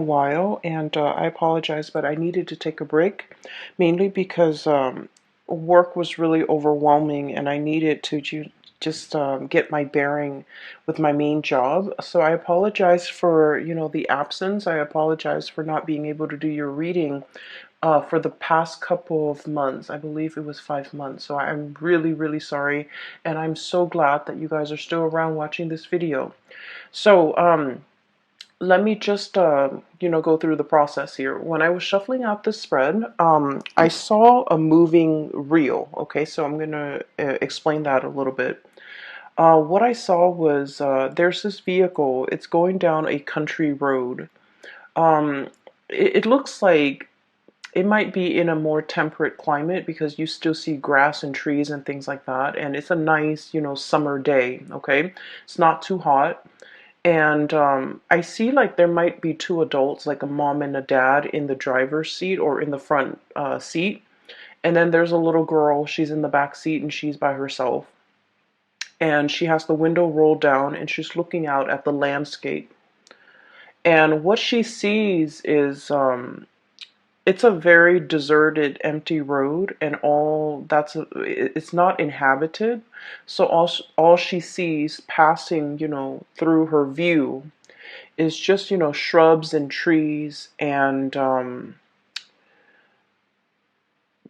While, and I apologize, but I needed to take a break, mainly because work was really overwhelming and I needed to just get my bearing with my main job. So I apologize for, the absence. I apologize for not being able to do your reading for the past couple of months. I believe it was 5 months. So I'm really, really sorry. And I'm so glad that you guys are still around watching this video. So, let me just go through the process here. When I was shuffling out the spread, I saw a moving reel. Okay, so I'm gonna explain that a little bit. What I saw was there's this vehicle. It's going down a country road. um, it looks like it might be in a more temperate climate because you still see grass and trees and things like that, and it's a nice, summer day. Okay, it's not too hot. And I see like there might be two adults, like a mom and a dad, in the driver's seat or in the front seat. And then there's a little girl. She's in the back seat and she's by herself. And she has the window rolled down and she's looking out at the landscape. And what she sees is it's a very deserted, empty road, and it's not inhabited. So all she sees passing, through her view is just, shrubs and trees and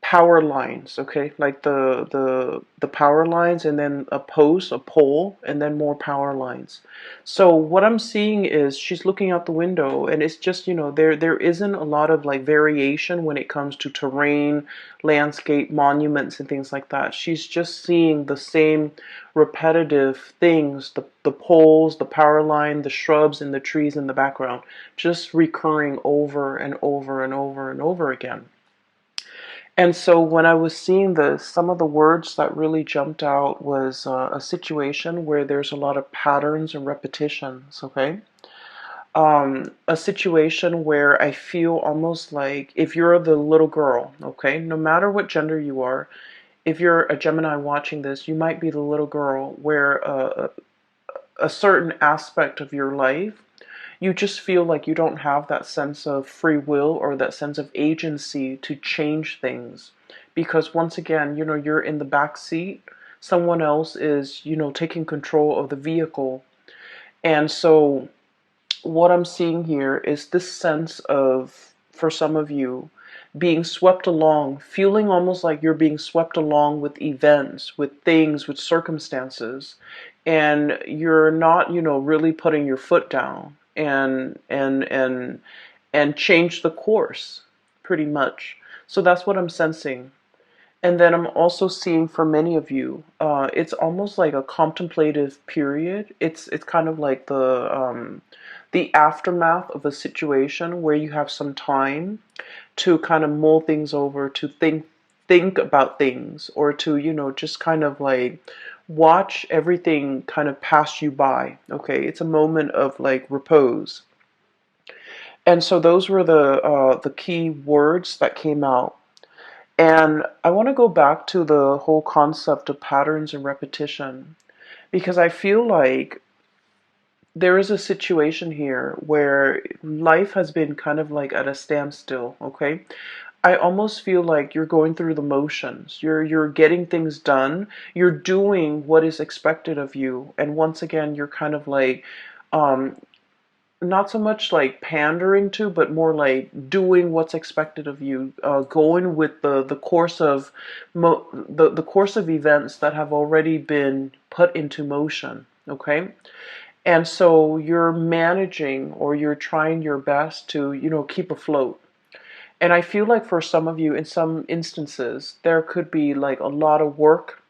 power lines. Okay, like the power lines, and then a pole, and then more power lines. So what I'm seeing is she's looking out the window, and it's just, there isn't a lot of like variation when it comes to terrain, landscape, monuments, and things like that. She's just seeing the same repetitive things, the poles, the power line, the shrubs, and the trees in the background, just recurring over and over and over and over again. And so when I was seeing this, some of the words that really jumped out was a situation where there's a lot of patterns and repetitions, okay? A situation where I feel almost like if you're the little girl, okay, no matter what gender you are, if you're a Gemini watching this, you might be the little girl where a certain aspect of your life you just feel like you don't have that sense of free will or that sense of agency to change things. Because once again, you're in the back seat, someone else is, taking control of the vehicle. And so what I'm seeing here is this sense of, for some of you, being swept along, feeling almost like you're being swept along with events, with things, with circumstances, and you're not, really putting your foot down and change the course, pretty much. So that's what I'm sensing. And then I'm also seeing for many of you, it's almost like a contemplative period. It's kind of like the aftermath of a situation where you have some time to kind of mull things over, to think about things, or to, just kind of like watch everything kind of pass you by. Okay, it's a moment of like repose. And so those were the key words that came out. And I want to go back to the whole concept of patterns and repetition because I feel like there is a situation here where life has been kind of like at a standstill, okay? I almost feel like you're going through the motions. You're getting things done. You're doing what is expected of you. And once again, you're kind of like um not so much like pandering to, but more like doing what's expected of you, going with the course of the course of events that have already been put into motion. Okay, and so you're managing or you're trying your best to keep afloat. And I feel like for some of you, in some instances, there could be like a lot of work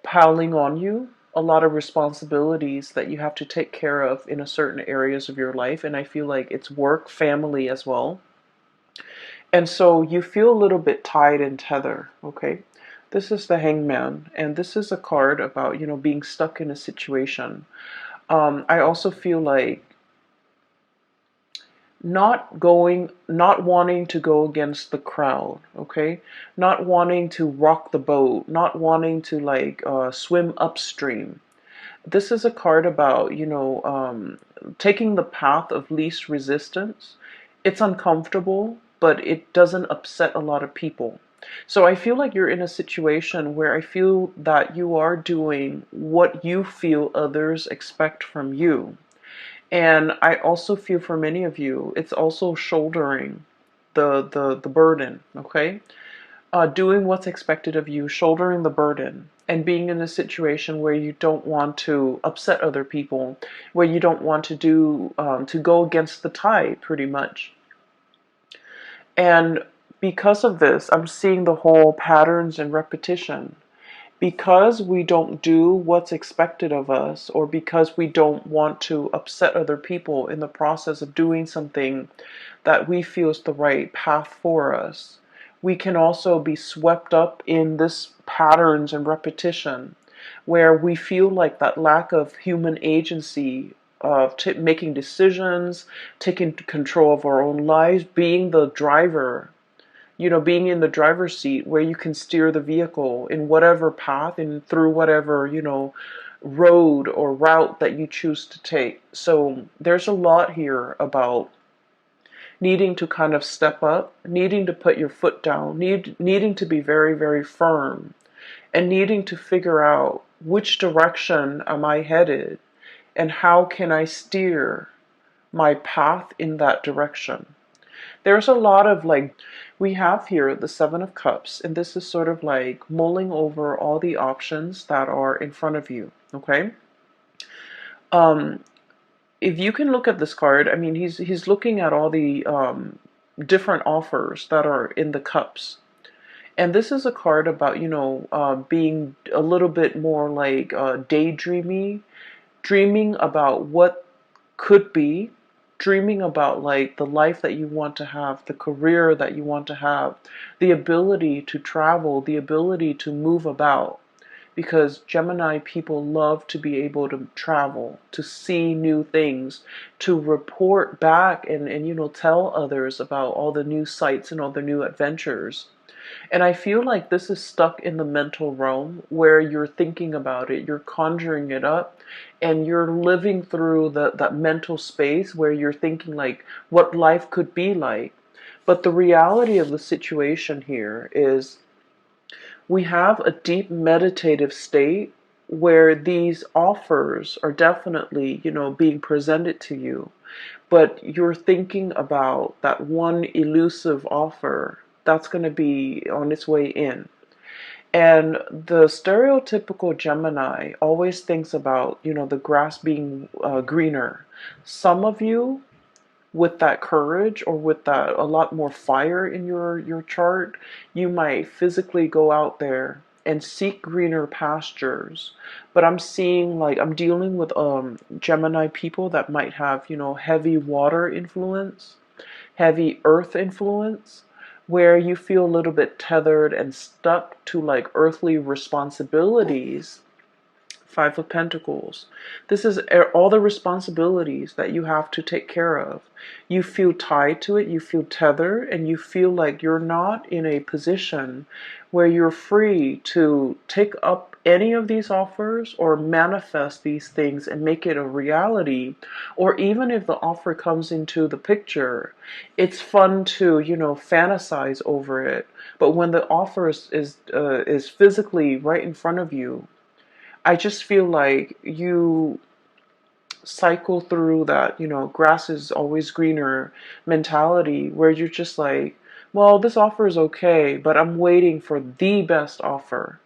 piling on you, a lot of responsibilities that you have to take care of in a certain areas of your life. And I feel like it's work, family as well. And so you feel a little bit tied and tethered, okay? This is the Hangman, and this is a card about, being stuck in a situation. I also feel like not wanting to go against the crowd, okay? Not wanting to rock the boat, not wanting to like swim upstream. This is a card about, taking the path of least resistance It's uncomfortable, but it doesn't upset a lot of people. So I feel like you're in a situation where I feel that you are doing what you feel others expect from you. And I also feel for many of you, it's also shouldering the burden, okay? Doing what's expected of you, shouldering the burden, and being in a situation where you don't want to upset other people, where you don't want to to go against the tide, pretty much. And because of this, I'm seeing the whole patterns and repetition. Because we don't do what's expected of us, or because we don't want to upset other people in the process of doing something that we feel is the right path for us, we can also be swept up in this patterns and repetition where we feel like that lack of human agency of making decisions, taking control of our own lives, being the driver, being in the driver's seat where you can steer the vehicle in whatever path and through whatever, road or route that you choose to take. So there's a lot here about needing to kind of step up, needing to put your foot down, needing to be very, very firm, and needing to figure out which direction am I headed and how can I steer my path in that direction. There's a lot of like, we have here the Seven of Cups, and this is sort of like mulling over all the options that are in front of you, okay? Um, if you can look at this card, I mean, he's looking at all the different offers that are in the cups. And this is a card about, being a little bit more like daydreamy, dreaming about what could be, dreaming about like the life that you want to have, the career that you want to have, the ability to travel, the ability to move about. Because Gemini people love to be able to travel, to see new things, to report back and tell others about all the new sights and all the new adventures. And I feel like this is stuck in the mental realm where you're thinking about it, you're conjuring it up, and you're living through that mental space where you're thinking like what life could be like. But the reality of the situation here is we have a deep meditative state where these offers are definitely, being presented to you, but you're thinking about that one elusive offer that's going to be on its way in. And the stereotypical Gemini always thinks about, the grass being greener. Some of you, with that courage or with that a lot more fire in your chart, you might physically go out there and seek greener pastures. But I'm seeing like I'm dealing with Gemini people that might have, heavy water influence, heavy earth influence, where you feel a little bit tethered and stuck to like earthly responsibilities. Five of Pentacles. This is all the responsibilities that you have to take care of. You feel tied to it, you feel tethered, and you feel like you're not in a position where you're free to take up any of these offers or manifest these things and make it a reality. Or even if the offer comes into the picture, it's fun to, fantasize over it. But when the offer is physically right in front of you, I just feel like you cycle through that, grass is always greener mentality where you're just like, well, this offer is okay, but I'm waiting for the best offer.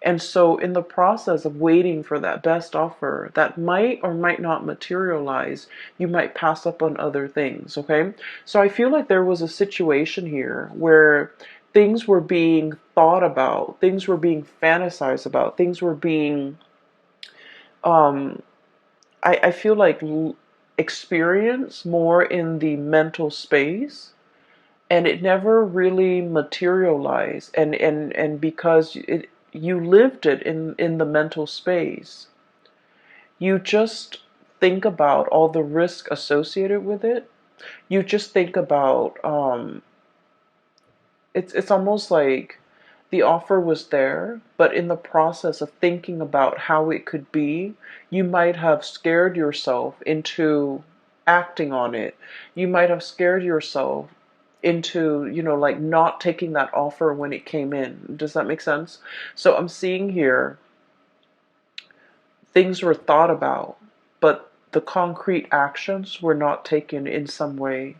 And so in the process of waiting for that best offer that might or might not materialize, you might pass up on other things, okay? So I feel like there was a situation here where things were being thought about, things were being fantasized about, things were being um, I feel like experience more in the mental space, and it never really materialized. And because you lived it in the mental space, you just think about all the risk associated with it. You just think about it's almost like the offer was there, but in the process of thinking about how it could be, you might have scared yourself into acting on it. You might have scared yourself into, like not taking that offer when it came in. Does that make sense? So I'm seeing here things were thought about, but the concrete actions were not taken in some way.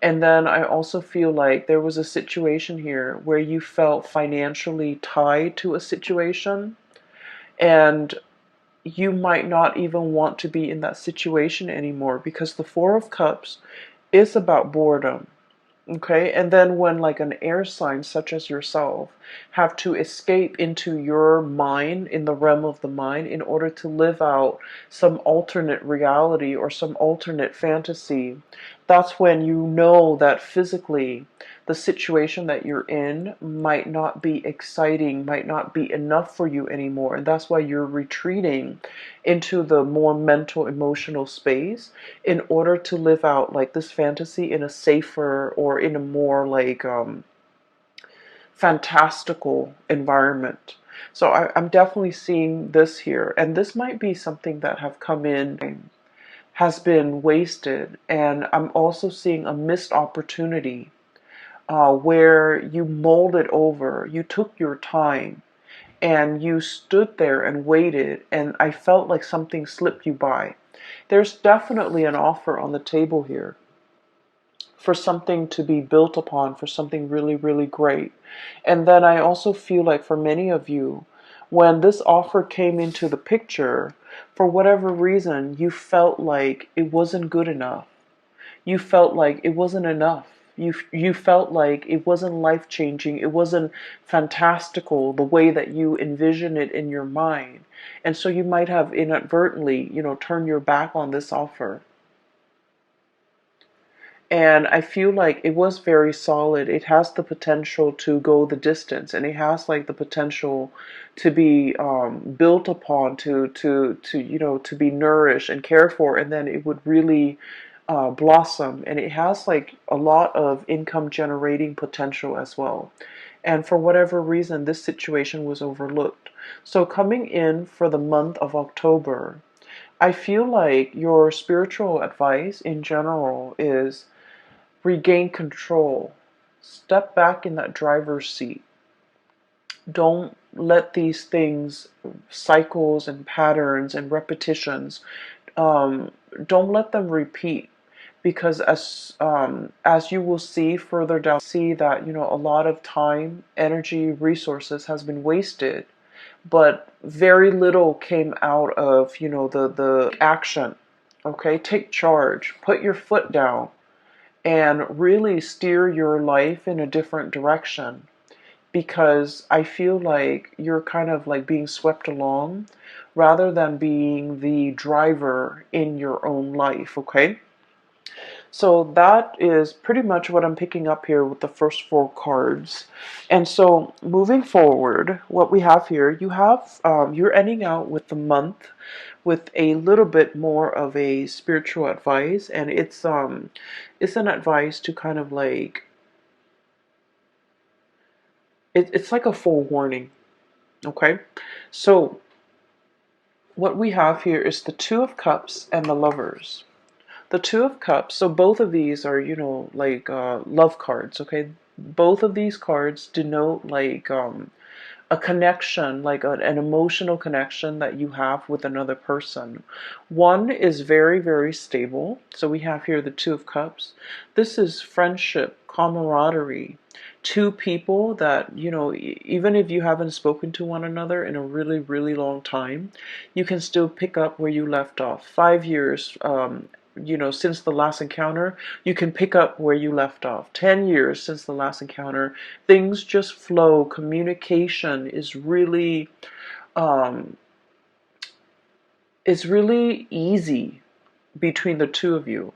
And then I also feel like there was a situation here where you felt financially tied to a situation, and you might not even want to be in that situation anymore, because the Four of Cups is about boredom. Okay, and then when like an air sign such as yourself have to escape into your mind, in the realm of the mind, in order to live out some alternate reality or some alternate fantasy, that's when you know that physically the situation that you're in might not be exciting, might not be enough for you anymore. And that's why you're retreating into the more mental, emotional space in order to live out like this fantasy in a safer or in a more like fantastical environment. So I'm definitely seeing this here. And this might be something that have come in, has been wasted. And I'm also seeing a missed opportunity where you molded over, you took your time, and you stood there and waited, and I felt like something slipped you by. There's definitely an offer on the table here for something to be built upon, for something really, really great. And then I also feel like for many of you, when this offer came into the picture, for whatever reason, you felt like it wasn't good enough. You felt like it wasn't enough. You felt like it wasn't life changing. It wasn't fantastical the way that you envision it in your mind. And so you might have inadvertently, turned your back on this offer. And I feel like it was very solid. It has the potential to go the distance, and it has like the potential to be built upon, to be nourished and cared for, and then it would really blossom. And it has like a lot of income generating potential as well. And for whatever reason, this situation was overlooked. So coming in for the month of October, I feel like your spiritual advice in general is regain control. Step back in that driver's seat. Don't let these things, cycles and patterns and repetitions, um, don't let them repeat. Because as you will see further down, see that a lot of time, energy, resources has been wasted, but very little came out of the action. Okay, take charge, put your foot down, and really steer your life in a different direction, because I feel like you're kind of like being swept along rather than being the driver in your own life, okay? So that is pretty much what I'm picking up here with the first four cards. And so moving forward, what we have here, you're ending out with the month with a little bit more of a spiritual advice, and it's an advice to kind of like it's like a forewarning. Okay, so what we have here is the Two of Cups and the Lovers. The Two of Cups, so both of these are, like love cards, okay? Both of these cards denote like a connection, like an emotional connection that you have with another person. One is very, very stable. So we have here the Two of Cups. This is friendship, camaraderie. Two people that, even if you haven't spoken to one another in a really, really long time, you can still pick up where you left off. 5 years, since the last encounter, you can pick up where you left off. 10 years since the last encounter, things just flow. Communication um, is really easy between the two of you.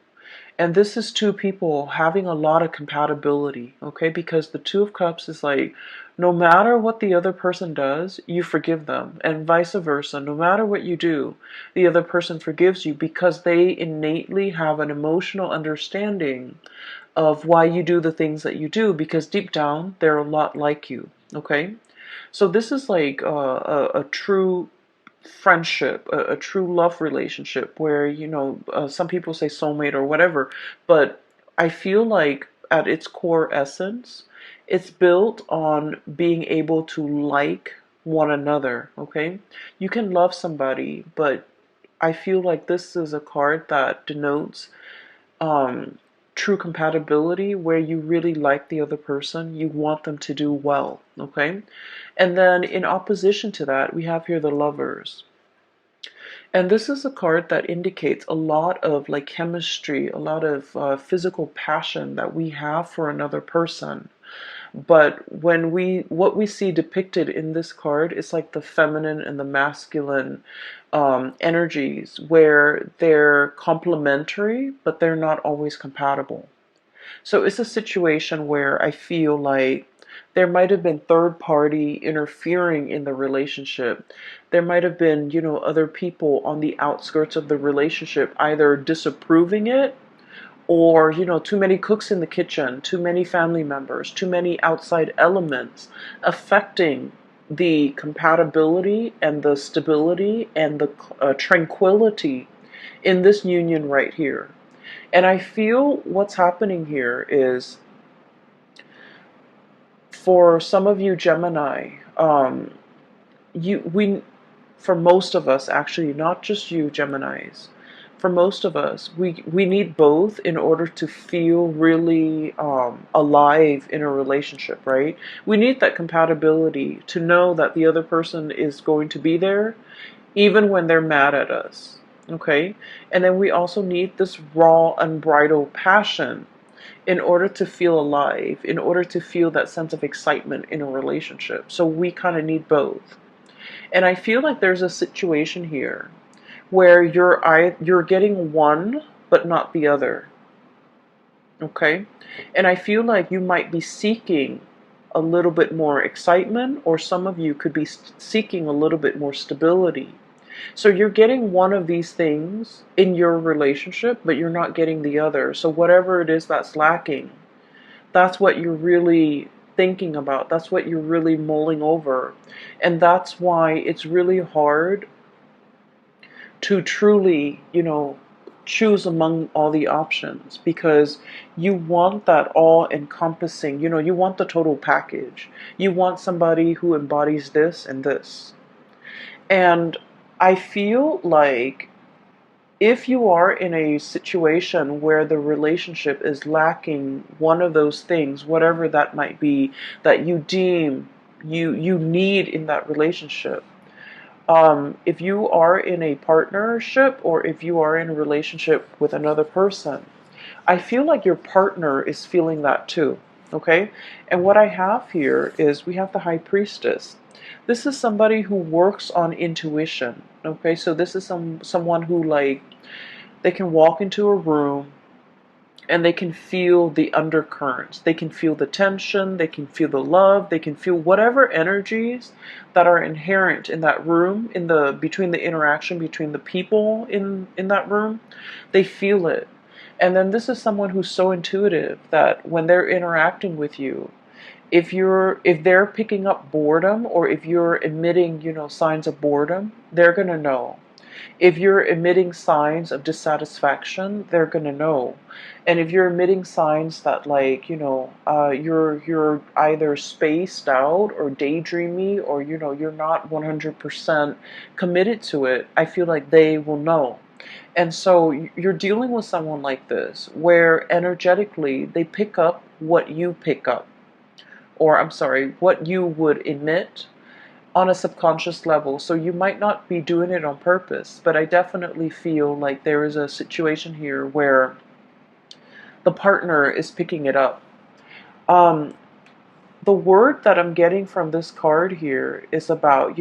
And this is two people having a lot of compatibility, okay? Because the Two of Cups is like, no matter what the other person does, you forgive them. And vice versa. No matter what you do, the other person forgives you, because they innately have an emotional understanding of why you do the things that you do, because deep down, they're a lot like you, okay? So this is like a true friendship, a true love relationship where, some people say soulmate or whatever, but I feel like at its core essence, it's built on being able to like one another, okay? You can love somebody, but I feel like this is a card that denotes um, true compatibility where you really like the other person, you want them to do well, okay? And then in opposition to that, we have here the lovers. And this is a card that indicates a lot of like chemistry, a lot of physical passion that we have for another person. But what we see depicted in this card is like the feminine and the masculine energies where they're complementary, but they're not always compatible. So it's a situation where I feel like there might have been third party interfering in the relationship. There might have been, other people on the outskirts of the relationship either disapproving it or, too many cooks in the kitchen, too many family members, too many outside elements affecting the compatibility and the stability and the tranquility in this union right here. And I feel what's happening here is for some of you Gemini, you we for most of us actually, not just you Geminis, for most of us, we need both in order to feel really alive in a relationship, right? We need that compatibility to know that the other person is going to be there even when they're mad at us, okay? And then we also need this raw, unbridled passion in order to feel alive, in order to feel that sense of excitement in a relationship. So we kind of need both. And I feel like there's a situation here where you're getting one but not the other. Okay? And I feel like you might be seeking a little bit more excitement, or some of you could be seeking a little bit more stability. So you're getting one of these things in your relationship, but you're not getting the other. So whatever it is that's lacking, that's what you're really thinking about. That's what you're really mulling over. And that's why it's really hard to truly, choose among all the options, because you want that all encompassing, you want the total package. You want somebody who embodies this and this. And I feel like if you are in a situation where the relationship is lacking one of those things, whatever that might be, that you deem you need in that relationship, if you are in a partnership or if you are in a relationship with another person, I feel like your partner is feeling that too. Okay? And what I have here is we have the High Priestess. This is somebody who works on intuition. Okay? So this is someone who, like, they can walk into a room and they can feel the undercurrents. They can feel the tension, they can feel the love, they can feel whatever energies that are inherent in that room, in the between the interaction between the people in that room. They feel it. And then this is someone who's so intuitive that when they're interacting with you, if they're picking up boredom, or if you're emitting, signs of boredom, they're going to know. If you're emitting signs of dissatisfaction, they're gonna know. And if you're emitting signs that, like, you're either spaced out or daydreamy, or you're not 100% committed to it, I feel like they will know. And so you're dealing with someone like this, where energetically they pick up what you pick up, or I'm sorry, what you would emit on a subconscious level. So you might not be doing it on purpose, but I definitely feel like there is a situation here where the partner is picking it up. Um, the word that I'm getting from this card here is about,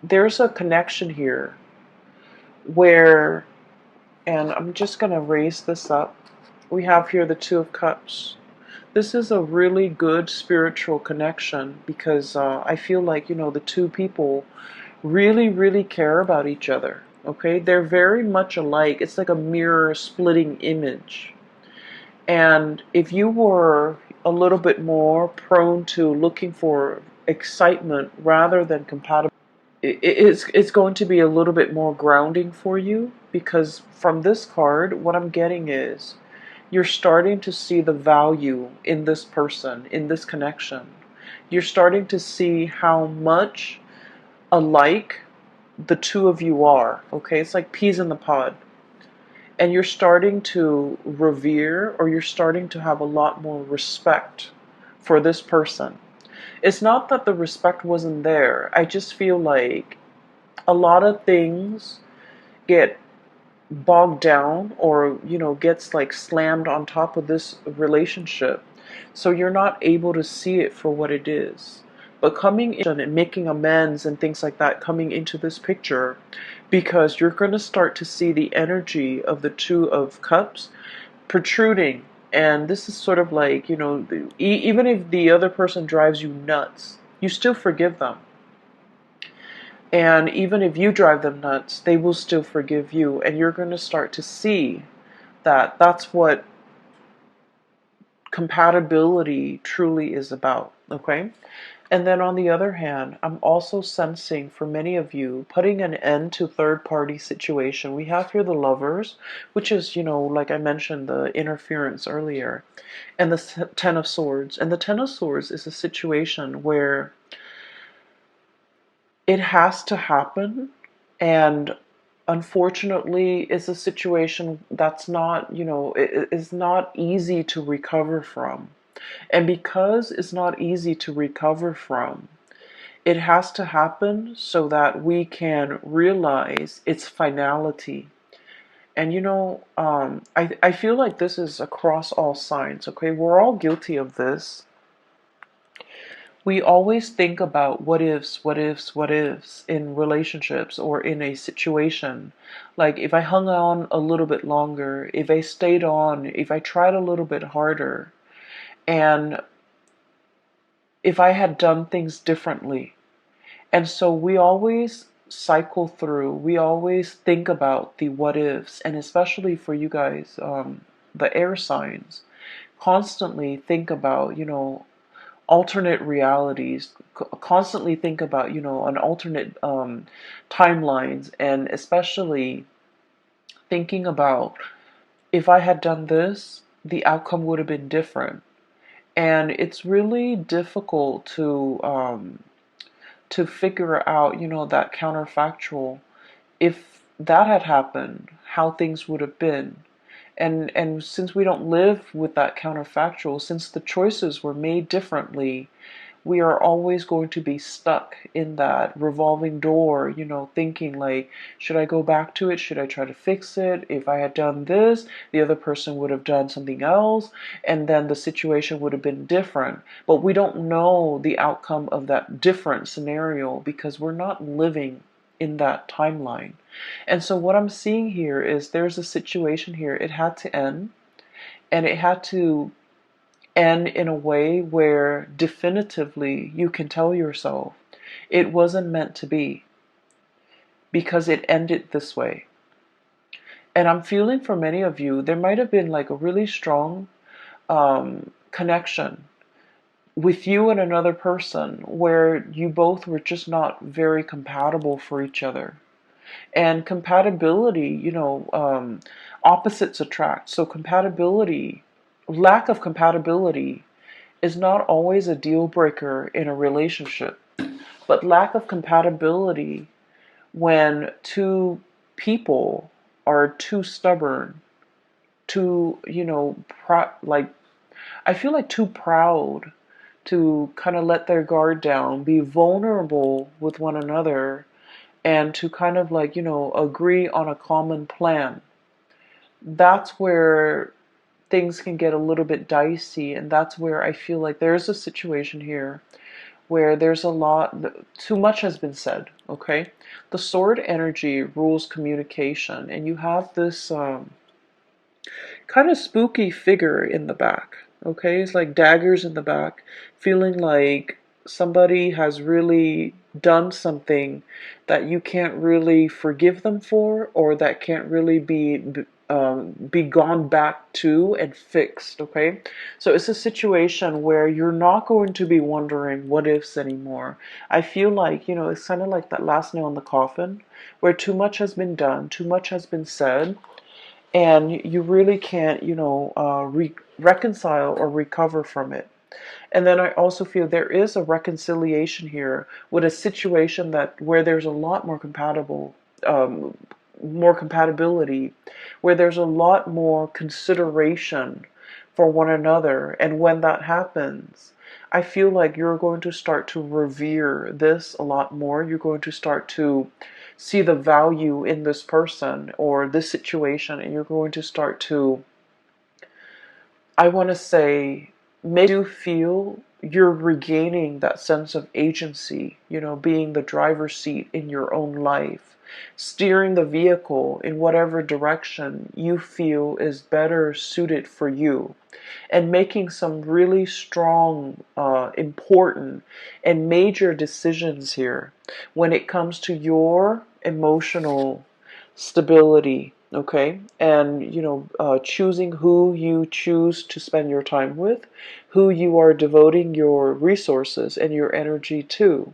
there's a connection here where, and I'm just going to raise this up. We have here the Two of Cups. This is a really good spiritual connection, because I feel like, the two people really, really care about each other. Okay? They're very much alike. It's like a mirror splitting image. And if you were a little bit more prone to looking for excitement rather than compatibility. It's going to be a little bit more grounding for you, because from this card, what I'm getting is you're starting to see the value in this person, in this connection. You're starting to see how much alike the two of you are, okay? It's like peas in the pod. And you're starting to revere, or you're starting to have a lot more respect for this person. It's not that the respect wasn't there. I just feel like a lot of things get bogged down, or gets like slammed on top of this relationship, so you're not able to see it for what it is. But coming in and making amends and things like that, coming into this picture, because you're going to start to see the energy of the Two of Cups protruding. And this is sort of like, even if the other person drives you nuts, you still forgive them. And even if you drive them nuts, they will still forgive you. And you're going to start to see that that's what compatibility truly is about, okay? And then on the other hand, I'm also sensing for many of you putting an end to third-party situation. We have here the Lovers, which is, like I mentioned, the interference earlier, and the Ten of Swords. And the Ten of Swords is a situation where it has to happen, and unfortunately it's a situation that's not, it is not easy to recover from. And because it's not easy to recover from, it has to happen so that we can realize its finality. And I feel like this is across all signs, okay? We're all guilty of this. We always think about what ifs, what ifs, what ifs in relationships or in a situation. Like, if I hung on a little bit longer, if I stayed on, if I tried a little bit harder, and if I had done things differently. And so we always cycle through, we always think about the what ifs, and especially for you guys, the air signs, constantly think about, alternate realities, constantly think about, an alternate timelines, and especially thinking about, if I had done this, the outcome would have been different. And it's really difficult to figure out, that counterfactual. If that had happened, how things would have been. And since we don't live with that counterfactual, since the choices were made differently, we are always going to be stuck in that revolving door, thinking like, should I go back to it? Should I try to fix it? If I had done this, the other person would have done something else, and then the situation would have been different. But we don't know the outcome of that different scenario because we're not living in that timeline. And so what I'm seeing here is there's a situation here. It had to end, and it had to end in a way where definitively you can tell yourself it wasn't meant to be, because it ended this way. And I'm feeling for many of you, there might have been like a really strong connection with you and another person where you both were just not very compatible for each other. And compatibility, opposites attract. So compatibility, lack of compatibility, is not always a deal breaker in a relationship. But lack of compatibility, when two people are too stubborn, too, like, I feel like too proud to kind of let their guard down, be vulnerable with one another, and to kind of like, agree on a common plan. That's where things can get a little bit dicey, and that's where I feel like there's a situation here where there's a lot, too much has been said, okay? The sword energy rules communication, and you have this kind of spooky figure in the back, okay? It's like daggers in the back, feeling like somebody has really done something that you can't really forgive them for, or that can't really be be gone back to and fixed, okay? So it's a situation where you're not going to be wondering what ifs anymore. I feel like, it's kind of like that last nail in the coffin where too much has been done, too much has been said, and you really can't, reconcile or recover from it. And then I also feel there is a reconciliation here with a situation that where there's a lot more compatibility, where there's a lot more consideration for one another. And when that happens, I feel like you're going to start to revere this a lot more. You're going to start to see the value in this person or this situation, and you're going to start to, I want to say, make you feel you're regaining that sense of agency, being the driver's seat in your own life, steering the vehicle in whatever direction you feel is better suited for you, and making some really strong, important, and major decisions here when it comes to your emotional stability, okay? And, choosing who you choose to spend your time with, who you are devoting your resources and your energy to,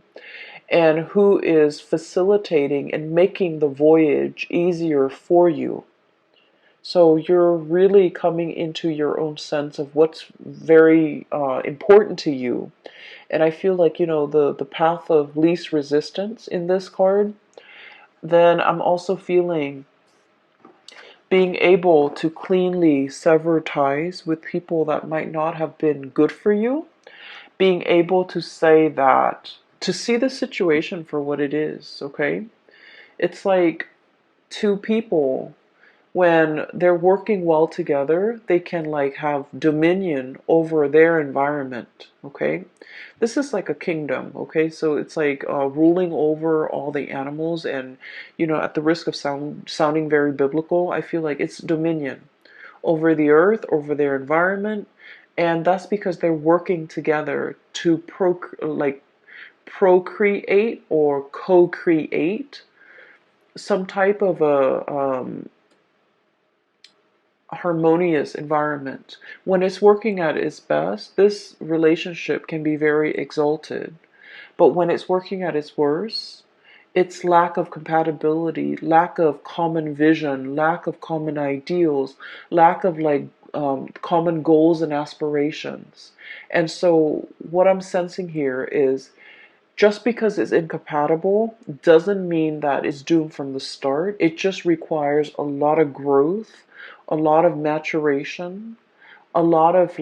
and who is facilitating and making the voyage easier for you. So you're really coming into your own sense of what's very important to you. And I feel like, the path of least resistance in this card. Then I'm also feeling being able to cleanly sever ties with people that might not have been good for you. Being able to say that, to see the situation for what it is, okay? It's like two people, when they're working well together, they can like have dominion over their environment, okay? This is like a kingdom, okay? So it's like ruling over all the animals, and, at the risk of sounding very biblical, I feel like it's dominion over the earth, over their environment, and that's because they're working together to procreate or co-create some type of a harmonious environment. When it's working at its best, this relationship can be very exalted. But when it's working at its worst, it's lack of compatibility, lack of common vision, lack of common ideals, lack of common goals and aspirations. And so what I'm sensing here is just because it's incompatible doesn't mean that it's doomed from the start. It just requires a lot of growth, a lot of maturation, a lot of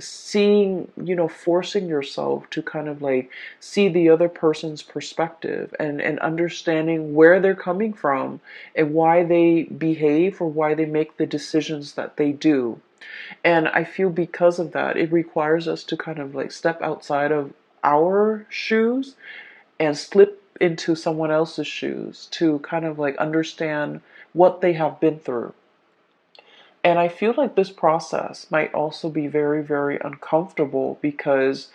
seeing, forcing yourself to kind of like see the other person's perspective, and understanding where they're coming from and why they behave or why they make the decisions that they do. And I feel because of that, it requires us to kind of like step outside of our shoes and slip into someone else's shoes to kind of like understand what they have been through. And I feel like this process might also be very, very uncomfortable because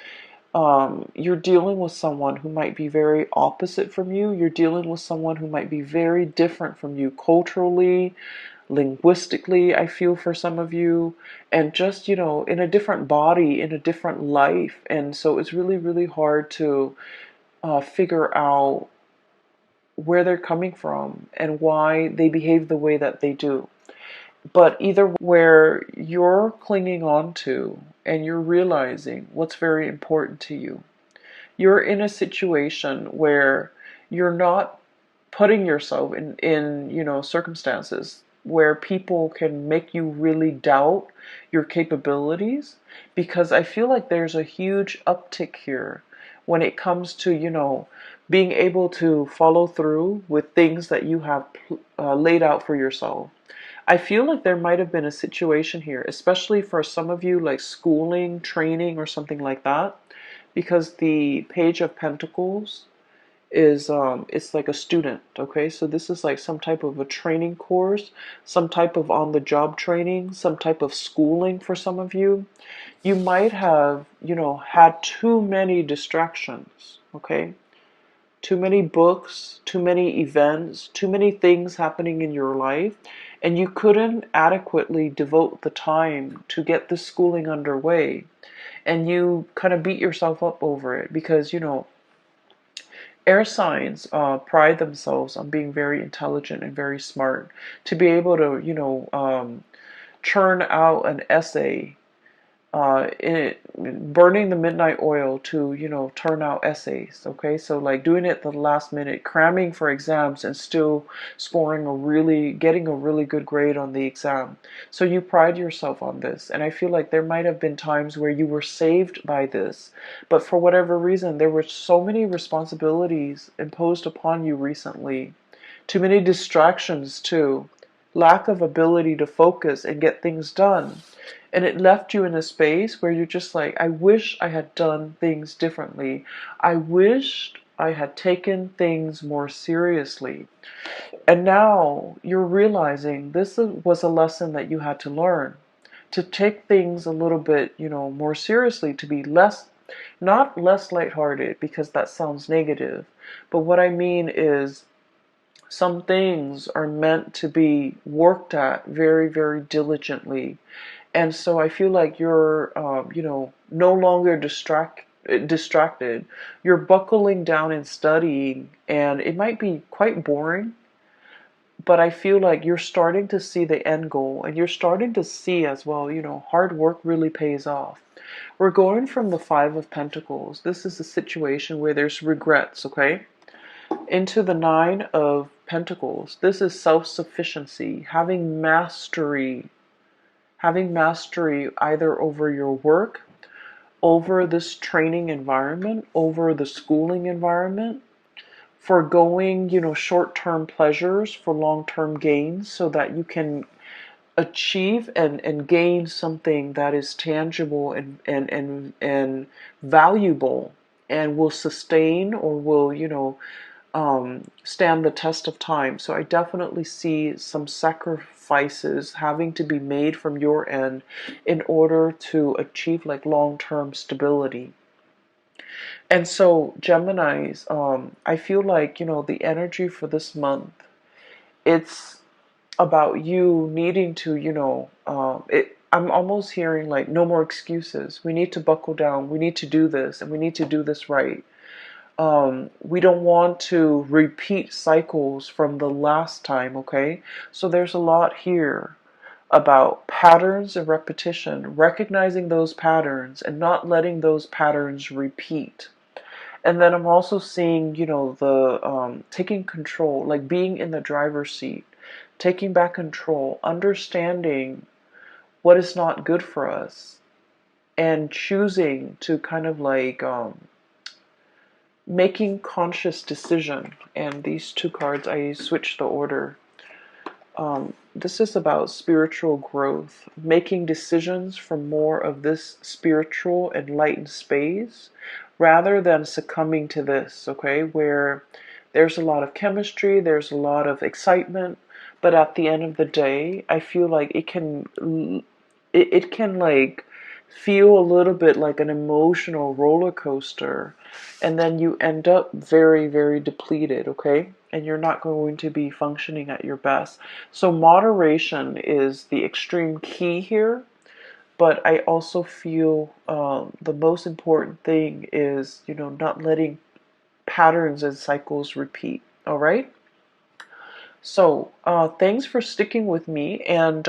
you're dealing with someone who might be very opposite from you. You're dealing with someone who might be very different from you culturally, linguistically, I feel for some of you, and just, in a different body, in a different life. And so it's really, really hard to figure out where they're coming from and why they behave the way that they do. But either where you're clinging on to and you're realizing what's very important to you, you're in a situation where you're not putting yourself in circumstances where people can make you really doubt your capabilities, because I feel like there's a huge uptick here when it comes to being able to follow through with things that you have laid out for yourself. I feel like there might have been a situation here, especially for some of you, like schooling, training, or something like that, because the Page of Pentacles is it's like a student, okay? So this is like some type of a training course, some type of on-the-job training, some type of schooling for some of you. You might have, had too many distractions, okay? Too many books, too many events, too many things happening in your life. and you couldn't adequately devote the time to get this schooling underway, and you kind of beat yourself up over it because, air signs pride themselves on being very intelligent and very smart. To be able to, churn out an essay, burning the midnight oil to, turn out essays. Okay, so like doing it at the last minute, cramming for exams and still getting a really good grade on the exam. So you pride yourself on this, and I feel like there might have been times where you were saved by this, but for whatever reason, there were so many responsibilities imposed upon you recently, too many distractions too, lack of ability to focus and get things done. And it left you in a space where you're just like, I wish I had done things differently. I wished I had taken things more seriously. And now you're realizing this was a lesson that you had to learn. To take things a little bit, more seriously, to be not less lighthearted, because that sounds negative. But what I mean is, some things are meant to be worked at very, very diligently. And so I feel like you're, no longer distracted. You're buckling down and studying, and it might be quite boring, but I feel like you're starting to see the end goal, and you're starting to see as well, hard work really pays off. We're going from the Five of Pentacles. This is a situation where there's regrets, okay? Into the Nine of Pentacles. This is self-sufficiency, having mastery either over your work, over this training environment, over the schooling environment, foregoing, short-term pleasures for long-term gains so that you can achieve and gain something that is tangible and valuable and will sustain or will, stand the test of time. So I definitely see some sacrifices having to be made from your end in order to achieve like long-term stability. And so Geminis, I feel like, the energy for this month, it's about you needing to, I'm almost hearing like no more excuses. We need to buckle down. We need to do this, and we need to do this right. We don't want to repeat cycles from the last time, okay? So there's a lot here about patterns and repetition, recognizing those patterns and not letting those patterns repeat. And then I'm also seeing, the taking control, like being in the driver's seat, taking back control, understanding what is not good for us, and choosing to kind of like making conscious decision. And these two cards, I switched the order. This is about spiritual growth, making decisions from more of this spiritual enlightened space rather than succumbing to this, okay, where there's a lot of chemistry, there's a lot of excitement, but at the end of the day, I feel like it can like feel a little bit like an emotional roller coaster, and then you end up very, very depleted, okay? And you're not going to be functioning at your best. So moderation is the extreme key here, but I also feel the most important thing is, not letting patterns and cycles repeat, all right? So thanks for sticking with me, and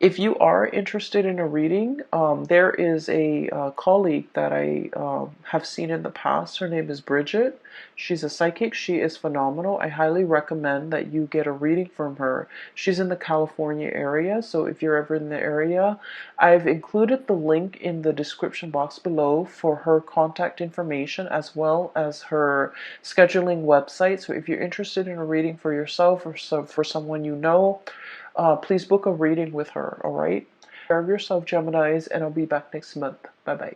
if you are interested in a reading, there is a colleague that I have seen in the past. Her name is Bridget. She's a psychic. She is phenomenal. I highly recommend that you get a reading from her. She's in the California area, so if you're ever in the area, I've included the link in the description box below for her contact information as well as her scheduling website. So if you're interested in a reading for yourself or for someone you know, please book a reading with her, all right? Take care of yourself, Geminis, and I'll be back next month. Bye-bye.